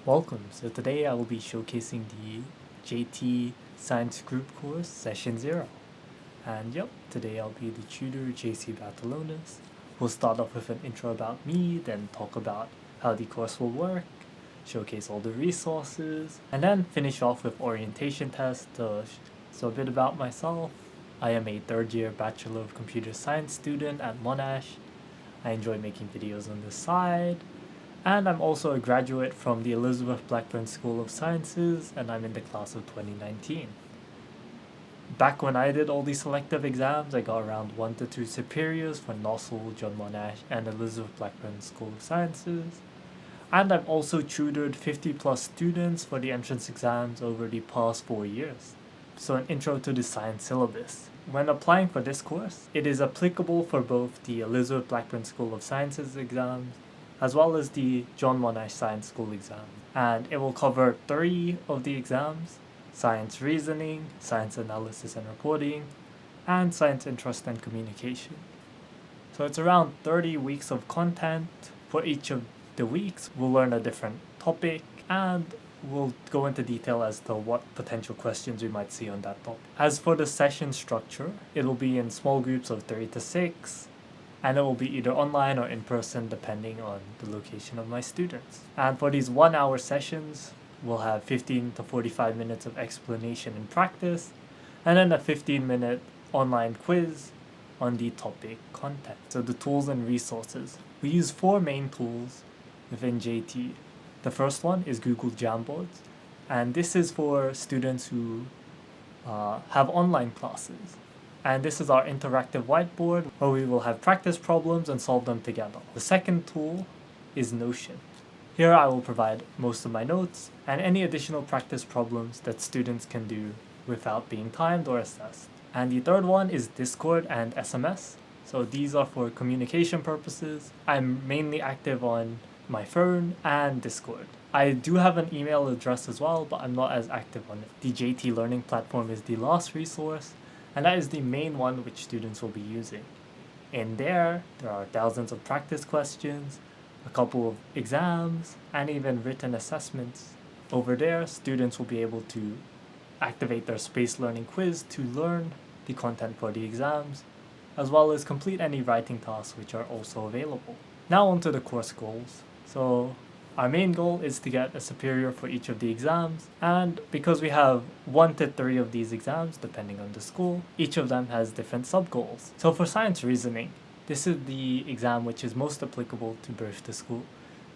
Welcome. So today I will be showcasing the JT Science Group course, Session 0. And today I'll be the tutor, JC Batallones. We'll start off with an intro about me, then talk about how the course will work, showcase all the resources, and then finish off with orientation tests. So a bit about myself. I am a third-year Bachelor of Computer Science student at Monash. I enjoy making videos on the side. And I'm also a graduate from the Elizabeth Blackburn School of Sciences, and I'm in the class of 2019. Back when I did all these selective exams, I got around 1 to 2 superiors for Nossel, John Monash, and Elizabeth Blackburn School of Sciences. And I've also tutored 50 plus students for the entrance exams over the past 4 years. So an intro to the science syllabus. When applying for this course, it is applicable for both the Elizabeth Blackburn School of Sciences exams as well as the John Monash Science School exam. And it will cover 3 of the exams: science reasoning, science analysis and reporting, and science interest and communication. So it's around 30 weeks of content. For each of the weeks, we'll learn a different topic and we'll go into detail as to what potential questions we might see on that topic. As for the session structure, it will be in small groups of 3 to 6, and it will be either online or in person depending on the location of my students. And for these 1 hour sessions, we'll have 15 to 45 minutes of explanation and practice, and then a 15-minute online quiz on the topic content. So the tools and resources. We use 4 main tools within JT. The first one is Google Jamboards, and this is for students who have online classes. And this is our interactive whiteboard where we will have practice problems and solve them together. The second tool is Notion. Here I will provide most of my notes and any additional practice problems that students can do without being timed or assessed. And the third one is Discord and SMS. So these are for communication purposes. I'm mainly active on my phone and Discord. I do have an email address as well, but I'm not as active on it. The JT Learning Platform is the last resource, and that is the main one which students will be using. In there are thousands of practice questions, a couple of exams, and even written assessments. Over there, students will be able to activate their space learning quiz to learn the content for the exams, as well as complete any writing tasks which are also available. Now onto the course goals. So our main goal is to get a superior for each of the exams, and because we have 1 to 3 of these exams depending on the school, each of them has different sub-goals. So for science reasoning, this is the exam which is most applicable to both the school.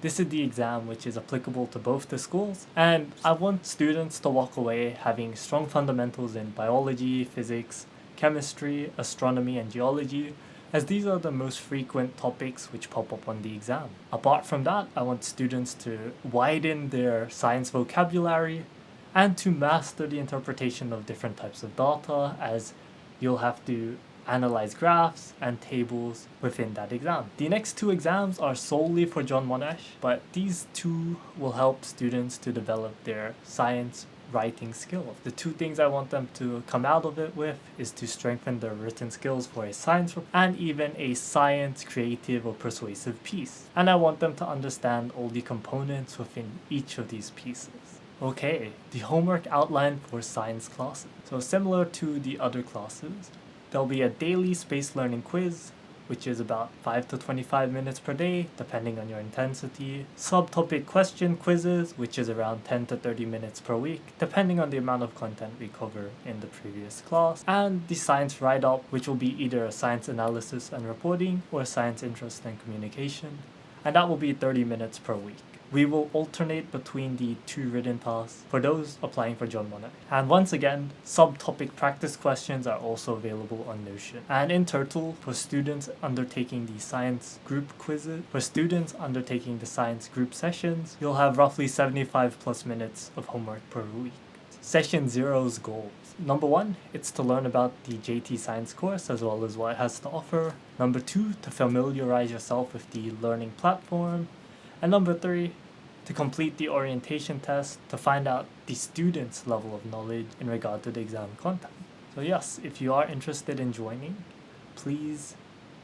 This is the exam which is applicable to both the schools, and I want students to walk away having strong fundamentals in biology, physics, chemistry, astronomy, and geology, as these are the most frequent topics which pop up on the exam. Apart from that, I want students to widen their science vocabulary and to master the interpretation of different types of data, as you'll have to analyze graphs and tables within that exam. The next 2 exams are solely for John Monash, but these 2 will help students to develop their science writing skills. The 2 things I want them to come out of it with is to strengthen their written skills for a science and even a science creative or persuasive piece. And I want them to understand all the components within each of these pieces. Okay, the homework outline for science classes. So similar to the other classes, there'll be a daily space learning quiz, which is about 5 to 25 minutes per day, depending on your intensity. Subtopic question quizzes, which is around 10 to 30 minutes per week, depending on the amount of content we cover in the previous class. And the science write-up, which will be either a science analysis and reporting or science interest and communication. And that will be 30 minutes per week. We will alternate between the 2 written tasks for those applying for John Monash. And once again, subtopic practice questions are also available on Notion. And in total, for students undertaking the science group quizzes, for students undertaking the science group sessions, you'll have roughly 75 plus minutes of homework per week. Session 0's goals. Number 1, it's to learn about the JT Science course as well as what it has to offer. Number 2, to familiarize yourself with the learning platform. And number 3, to complete the orientation test to find out the student's level of knowledge in regard to the exam content. So yes, if you are interested in joining, please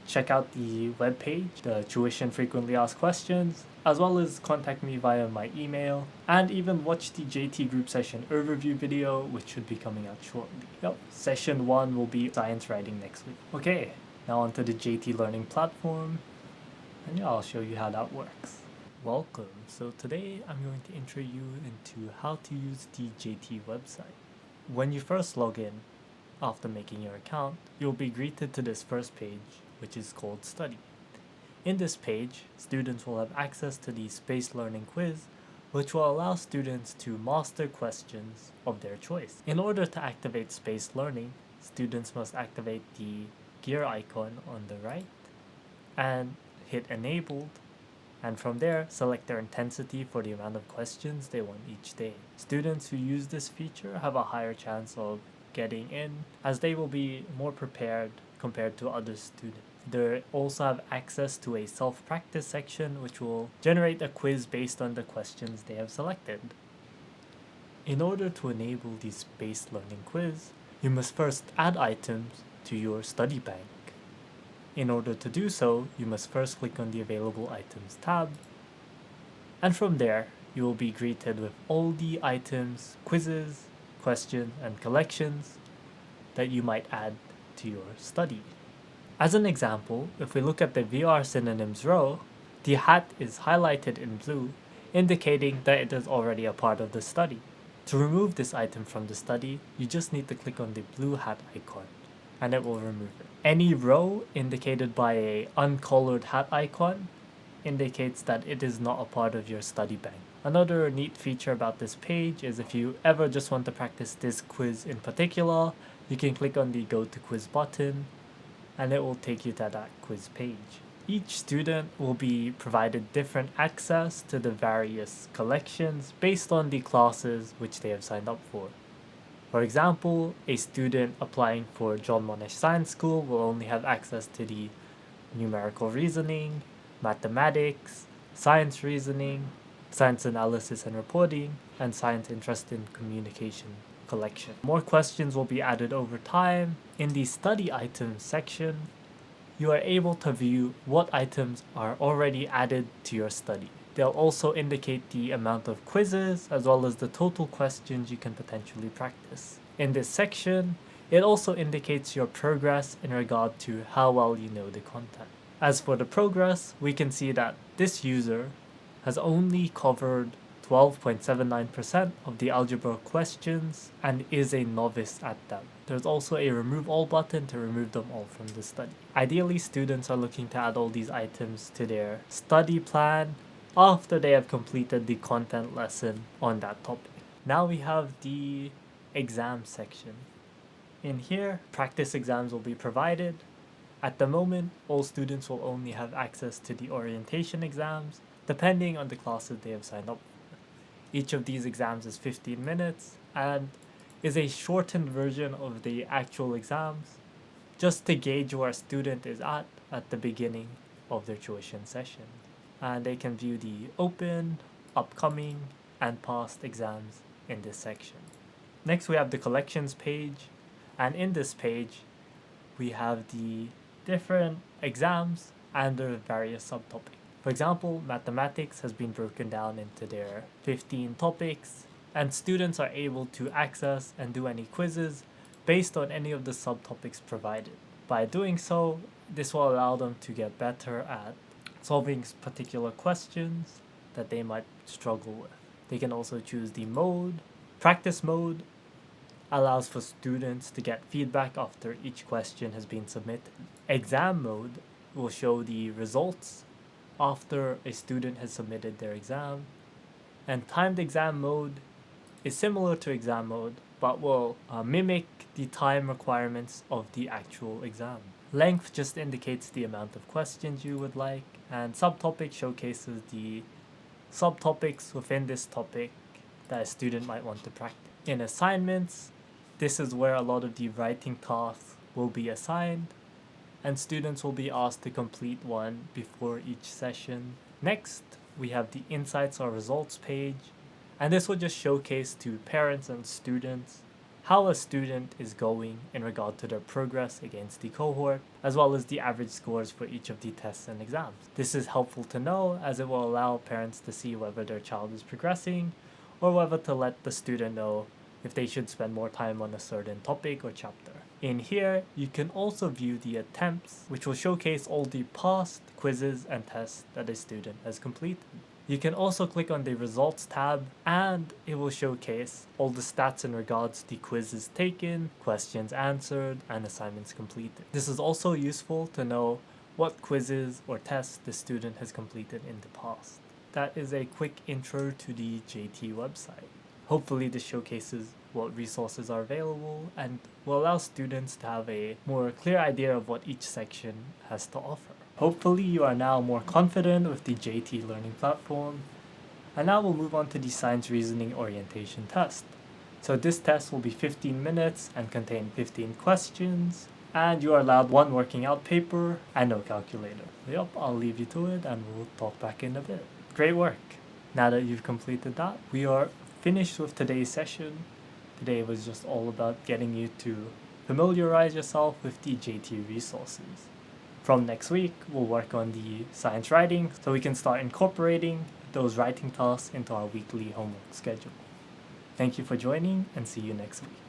check out the webpage, the Tuition Frequently Asked Questions, as well as contact me via my email, and even watch the JT group session overview video, which should be coming out shortly. Yep, session 1 will be science writing next week. Okay, now onto the JT learning platform, and yeah, I'll show you how that works. Welcome. So today I'm going to intro you into how to use the JT website. When you first log in, after making your account, you'll be greeted to this first page, which is called Study. In this page, students will have access to the Spaced Learning Quiz, which will allow students to master questions of their choice. In order to activate Spaced Learning, students must activate the gear icon on the right and hit Enabled, and from there select their intensity for the amount of questions they want each day. Students who use this feature have a higher chance of getting in, as they will be more prepared compared to other students. They also have access to a self-practice section, which will generate a quiz based on the questions they have selected. In order to enable the Spaced Learning Quiz, you must first add items to your study bank. In order to do so, you must first click on the Available Items tab, and from there, you will be greeted with all the items, quizzes, questions, and collections that you might add to your study. As an example, if we look at the VR synonyms row, the hat is highlighted in blue, indicating that it is already a part of the study. To remove this item from the study, you just need to click on the blue hat icon, and it will remove it. Any row indicated by a uncolored hat icon indicates that it is not a part of your study bank. Another neat feature about this page is if you ever just want to practice this quiz in particular, you can click on the Go to Quiz button, and it will take you to that quiz page. Each student will be provided different access to the various collections based on the classes which they have signed up for. For example, a student applying for John Monash Science School will only have access to the numerical reasoning, mathematics, science reasoning, science analysis and reporting, and science interest in communication collection. More questions will be added over time. In the study items section, you are able to view what items are already added to your study. They'll also indicate the amount of quizzes as well as the total questions you can potentially practice. In this section, it also indicates your progress in regard to how well you know the content. As for the progress, we can see that this user has only covered 12.79% of the algebra questions and is a novice at them. There's also a remove all button to remove them all from the study. Ideally, students are looking to add all these items to their study plan after they have completed the content lesson on that topic. Now we have the exam section. In here, practice exams will be provided. At the moment, all students will only have access to the orientation exams, depending on the classes they have signed up for. Each of these exams is 15 minutes and is a shortened version of the actual exams, just to gauge where a student is at the beginning of their tuition session. And they can view the open, upcoming, and past exams in this section. Next, we have the collections page, and in this page, we have the different exams and their various subtopics. For example, mathematics has been broken down into their 15 topics, and students are able to access and do any quizzes based on any of the subtopics provided. By doing so, this will allow them to get better at solving particular questions that they might struggle with. They can also choose the mode. Practice mode allows for students to get feedback after each question has been submitted. Exam mode will show the results after a student has submitted their exam. And timed exam mode is similar to exam mode, but will mimic the time requirements of the actual exam. Length just indicates the amount of questions you would like, and subtopic showcases the subtopics within this topic that a student might want to practice. In assignments, this is where a lot of the writing tasks will be assigned, and students will be asked to complete one before each session. Next, we have the Insights or Results page, and this will just showcase to parents and students how a student is going in regard to their progress against the cohort, as well as the average scores for each of the tests and exams. This is helpful to know as it will allow parents to see whether their child is progressing or whether to let the student know if they should spend more time on a certain topic or chapter. In here, you can also view the attempts, which will showcase all the past quizzes and tests that a student has completed. You can also click on the results tab and it will showcase all the stats in regards to quizzes taken, questions answered, and assignments completed. This is also useful to know what quizzes or tests the student has completed in the past. That is a quick intro to the JT website. Hopefully this showcases what resources are available and will allow students to have a more clear idea of what each section has to offer. Hopefully you are now more confident with the JT learning platform. And now we'll move on to the science reasoning orientation test. So this test will be 15 minutes and contain 15 questions. And you are allowed one working out paper and no calculator. Yep, I'll leave you to it and we'll talk back in a bit. Great work. Now that you've completed that, we are finished with today's session. Today was just all about getting you to familiarize yourself with the JT resources. From next week, we'll work on the science writing so we can start incorporating those writing tasks into our weekly homework schedule. Thank you for joining and see you next week.